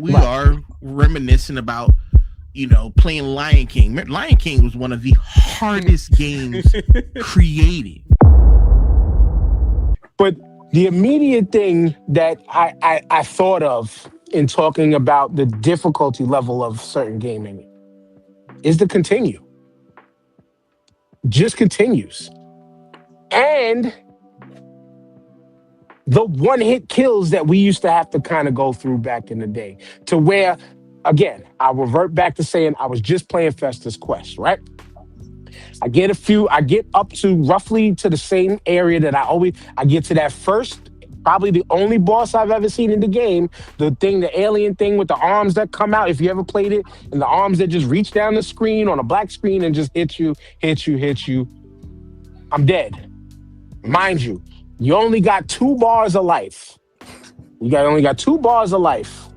We are reminiscing about, playing Lion King. Lion King was one of the hardest games created. But the immediate thing that I thought of in talking about the difficulty level of certain gaming is the continue. Just continues. And the one hit kills that we used to have to kind of go through back in the day, to where, again, I revert back to saying I was just playing Festus Quest, right? I get up to roughly to the same area that I get to that first, probably the only boss I've ever seen in the game, the alien thing with the arms that come out, if you ever played it, and the arms that just reach down the screen on a black screen and just hit you. I'm dead. Mind you, you only got 2 bars of life. Only got 2 bars of life.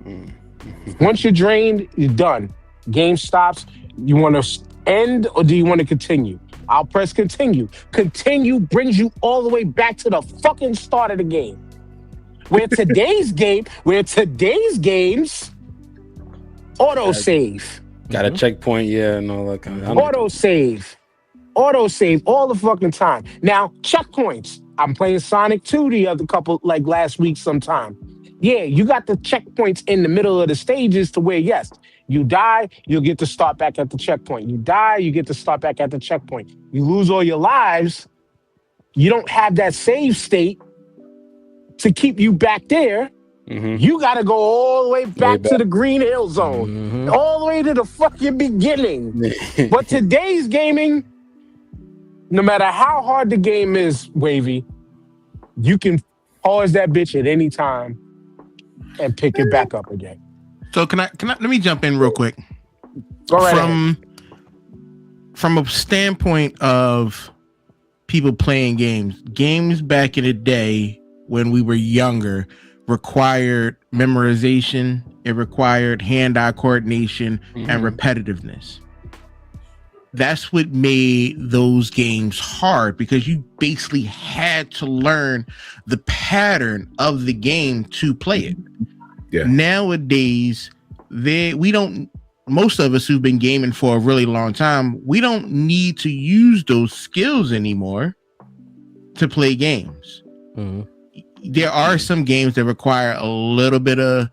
Once you're drained, you're done. Game stops. You want to end or do you want to continue? I'll press continue. Continue brings you all the way back to the fucking start of the game. Where today's games, autosave. Got a checkpoint, yeah, and all that kind of Autosave all the fucking time. Now, checkpoints. I'm playing Sonic 2 the other couple, like last week sometime. Yeah, you got the checkpoints in the middle of the stages to where, yes, you die, you'll get to start back at the checkpoint. You die, you get to start back at the checkpoint. You lose all your lives, you don't have that save state to keep you back there. Mm-hmm. You got to go all the way back to the Green Hill Zone, all the way to the fucking beginning. But today's gaming, no matter how hard the game is, Wavy, you can pause that bitch at any time and pick it back up again. So can I let me jump in real quick. Go right from a standpoint of people playing games back in the day when we were younger required memorization, it required hand-eye coordination and repetitiveness. That's what made those games hard, because you basically had to learn the pattern of the game to play it. Yeah. Nowadays, most of us who've been gaming for a really long time, we don't need to use those skills anymore to play games. Mm-hmm. There are some games that require a little bit of,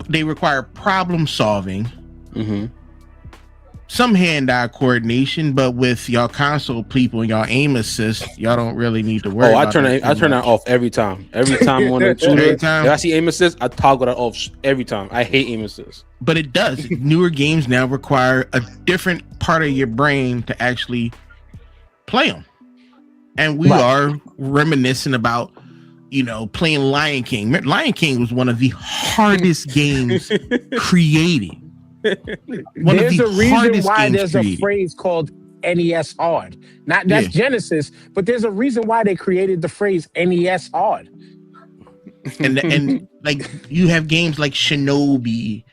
they require problem solving. Mm-hmm. Some hand-eye coordination, but with y'all console people and y'all aim assist, y'all don't really need to worry. I turn that off every time. Every time when if I see aim assist, I toggle that off every time. I hate aim assist. But it does. Newer games now require a different part of your brain to actually play them. And we are reminiscing about, playing Lion King. Lion King was one of the hardest games created. There's a reason why there's a phrase called NES hard. That's Genesis, but there's a reason why they created the phrase NES hard. And like you have games like Shinobi,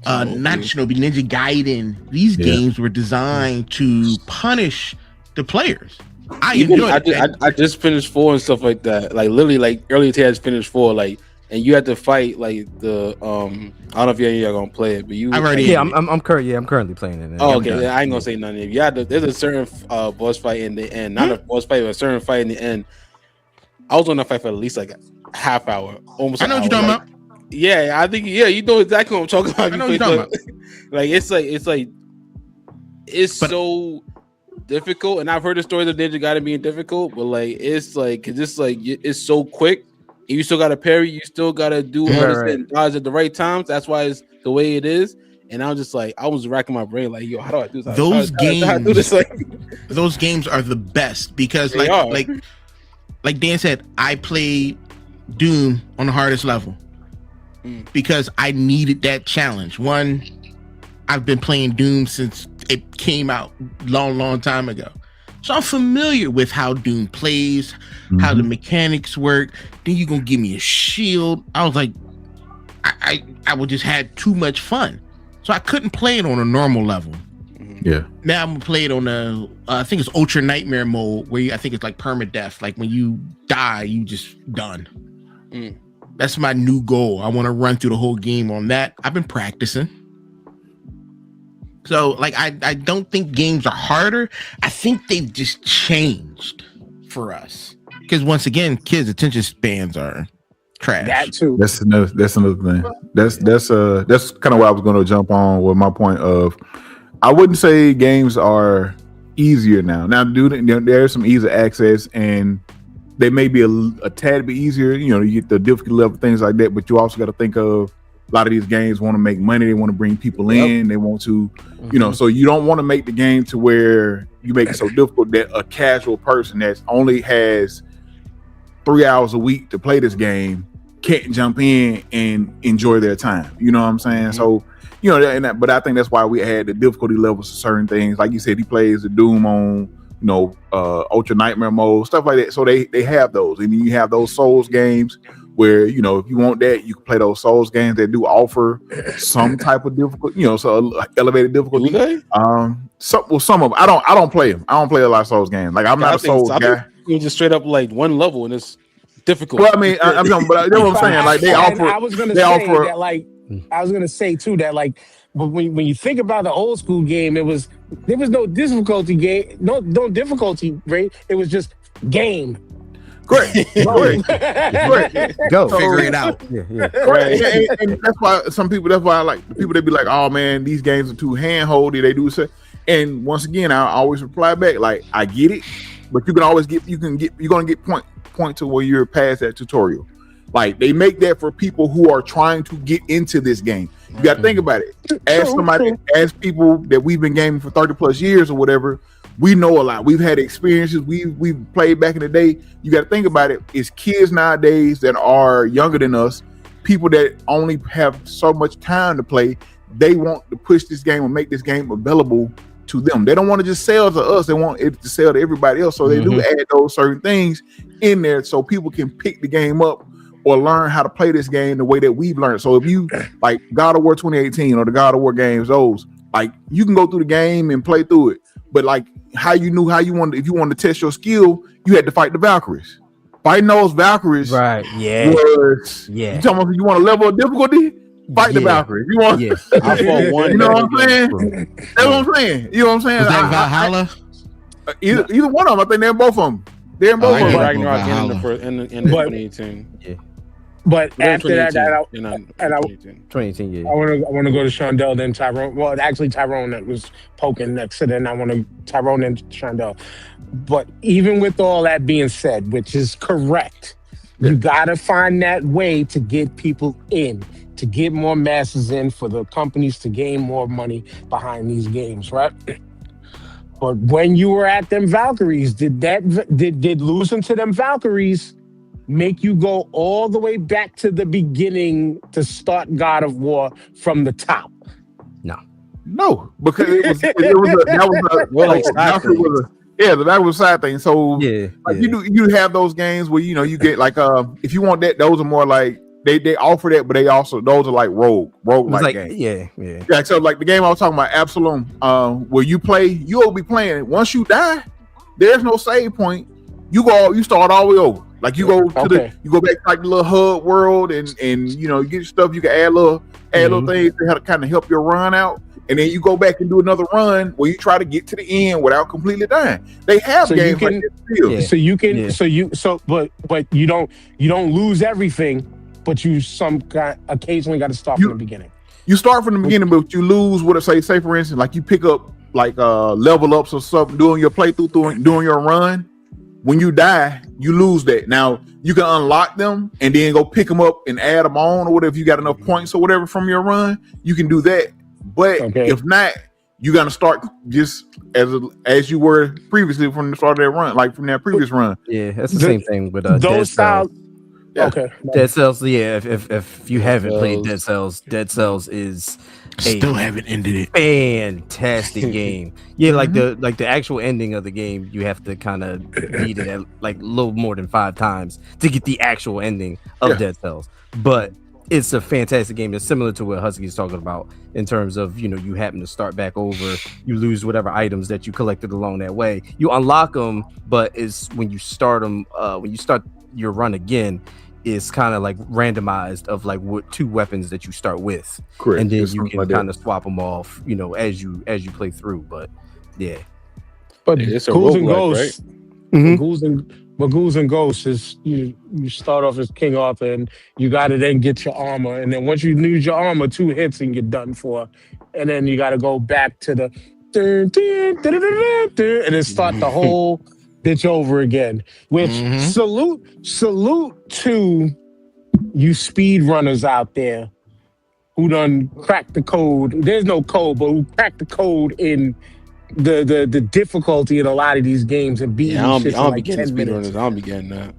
Ninja Gaiden. These games were designed to punish the players. I just finished 4 and stuff like that. Like literally, like earlier today I just finished 4. And you had to fight like the I don't know if you're gonna play it, but you. I'm currently playing it. Oh, okay. Yeah, I ain't gonna say nothing. There's a certain boss fight in the end, not a boss fight, but a certain fight in the end. I was on that fight for at least like a half hour, almost. I know what you're talking about. Yeah, I think you know exactly what I'm talking about. I know what you're talking about. Like it's so difficult, and I've heard the stories of Ninja Gaiden being difficult, but it's so quick. You still got to parry. You still got to do all this and dodge at the right times. That's why it's the way it is. And I was just I was racking my brain like, yo, how do I do this? Those games are the best because like Dan said, I played Doom on the hardest level because I needed that challenge. One, I've been playing Doom since it came out long time ago. So I'm familiar with how Doom plays, how the mechanics work. Then you're going to give me a shield. I was like, I would just had too much fun. So I couldn't play it on a normal level. Yeah. Now I'm going to play it on I think it's Ultra Nightmare mode, where I think it's like permadeath. Like when you die, you just done. That's my new goal. I want to run through the whole game on that. I've been practicing. So, like, I don't think games are harder. I think they've just changed for us. Because once again, kids' attention spans are trash. That too. That's another thing. That's kind of what I was going to jump on with my point of. I wouldn't say games are easier now. Now, there's some easy access, and they may be a tad bit easier. You get the difficulty level, things like that. But you also got to think of a lot of these games want to make money. They want to bring people in. They want to, so you don't want to make the game to where you make it so difficult that a casual person that only has 3 hours a week to play this game can't jump in and enjoy their time. You know what I'm saying? So, but I think that's why we had the difficulty levels of certain things. Like you said, he plays the Doom on, Ultra Nightmare mode, stuff like that. So they have those. And then you have those Souls games where, if you want that, you can play those Souls games that do offer some type of difficulty, so elevated difficulty. Some of them. I don't play them. I don't play a lot of Souls games. Like, I'm not a Souls guy. You just straight up like one level and it's difficult. Well, I mean, but that's what I'm saying. Like, they offer. I was gonna say that, like, I was gonna say too that, like, but when you think about the old school game, there was no difficulty game, no difficulty rate. It was just game. Great. Go. Figure it out. Yeah. Right. And that's why I like the people that be like, oh man, these games are too handholdy. They do so. And once again, I always reply back, like, I get it, but you're gonna get point to where you're past that tutorial. Like, they make that for people who are trying to get into this game. You got to think about it. As people that we've been gaming for 30 plus years or whatever, we know a lot. We've had experiences. We've played back in the day. You got to think about it. It's kids nowadays that are younger than us, people that only have so much time to play. They want to push this game and make this game available to them. They don't want to just sell to us. They want it to sell to everybody else. So they do add those certain things in there so people can pick the game up or learn how to play this game the way that we've learned. So if you like God of War 2018 or the God of War games, those, like, you can go through the game and play through it. But like, if you wanted to test your skill, you had to fight the Valkyries. Fighting those Valkyries, right? Yeah. You talking about, you want a level of difficulty? Fight the Valkyries. You want? I fought one. You know what I'm saying? That's what I'm saying. You know what I'm saying? Was that Valhalla? Either one of them. I think they're both of them. They're in both of them. Ragnarok in 2018. Yeah. But after that, 2018, yeah. I want to go to Shondell, then Tyrone. Well, actually, Tyrone that was poking next, so then I want to Tyrone and Shondell. But even with all that being said, which is correct, you got to find that way to get people in, to get more masses in, for the companies to gain more money behind these games, right? But when you were at them Valkyries, did losing to them Valkyries make you go all the way back to the beginning to start God of War from the top? No, because the Valkyrie was a side thing. So you have those games where you get like if you want that, those are more like they offer that, but they also, those are like rogue like games. Yeah. So like the game I was talking about, Absalom, where you'll be playing. Once you die, there's no save point. You start all the way over. Like you go you go back to like the little HUD world and you get your stuff. You can add little things to kind of help your run out, and then you go back and do another run where you try to get to the end without completely dying. They have games like this still. But you don't lose everything, but you occasionally got to start from the beginning. You start from the beginning, but you lose what say for instance, like you pick up like level ups or something doing your playthrough, doing your run. When you die, you lose that. Now you can unlock them and then go pick them up and add them on or whatever. If you got enough points or whatever from your run, you can do that. But if not, you got to start just as you were previously from the start of that run, like from that previous run. Yeah, that's the same thing with those styles. Yeah. Okay. Dead Cells. Yeah, if you haven't played Dead Cells is still haven't ended it. Fantastic game. Yeah, like the actual ending of the game, you have to kind of beat it at like a little more than 5 times to get the actual ending of Dead Cells. But it's a fantastic game. It's similar to what Husky's talking about in terms of, you happen to start back over, you lose whatever items that you collected along that way. You unlock them, but it's when you start them, when you start your run again, is kind of like randomized of like what 2 weapons that you start with, Correct. and then It's you something can like that. kind of swap them off, as you play through. But yeah, But It's a Ghouls and roguelike, Ghosts, Mhm. but Ghouls and Ghosts is you start off as King Arthur and you got to then get your armor, and then once you lose your armor, 2 hits and you're done for, and then you got to go back to the dun, dun, dun, dun, dun, dun, and then start the whole bitch over again. Which salute to you speed runners out there who done cracked the code. There's no code, but who cracked the code in the difficulty in a lot of these games and beating I these shits in don't be like getting 10 minutes. speedrunners. I don't be getting that.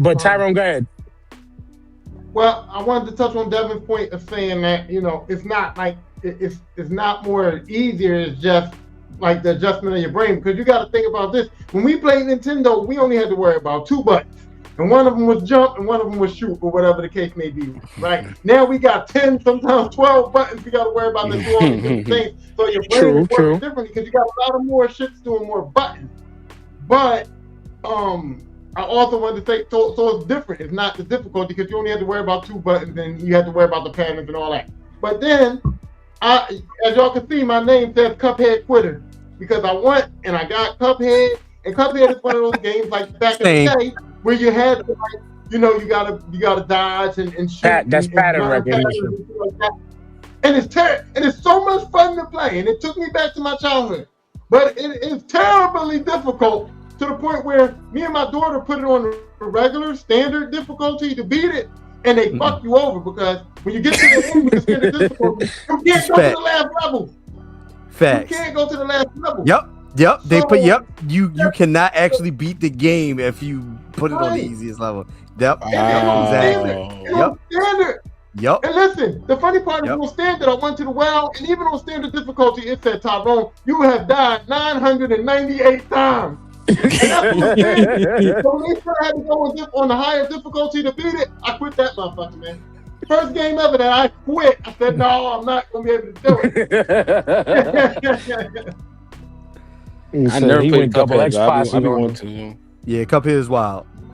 But Tyrone, go ahead. Well, I wanted to touch on Devin's point of saying that it's not like it's not more easier. It's just like the adjustment of your brain, because you got to think about this. When we played Nintendo, we only had to worry about 2 buttons. And one of them was jump and one of them was shoot, or whatever the case may be, right? Now we got 10, sometimes 12 buttons we got to worry about to do all these different things. So your brain is working differently because you got a lot of more shits doing more buttons. But I also wanted to say, so it's different. It's not the difficulty because you only had to worry about 2 buttons and you had to worry about the patterns and all that. But then, as y'all can see, my name says Cuphead Quitter because I went and I got Cuphead, and Cuphead is one of those games like back in the day where you had to you gotta dodge and shoot. That's pattern recognition. And it's so much fun to play, and it took me back to my childhood. But it is terribly difficult to the point where me and my daughter put it on the regular standard difficulty to beat it, and they fuck you over because when you get to the end with the standard difficulty, you can't go to the last level. Facts. You can't go to the last level. Yep. They put you cannot actually beat the game if you put it on the easiest level. Yep. Exactly. Standard. Yep. And listen, the funny part is on standard, I went to the well, and even on standard difficulty, it said, Tyrone, you have died 998 times. And that's what I'm saying. So when they said I had to go on the higher difficulty to beat it, I quit that motherfucker, man. First game ever that I quit, I said, no, I'm not going to be able to do it. I never played double Cuphead. X I posse be on want to. Yeah, Cuphead is wild.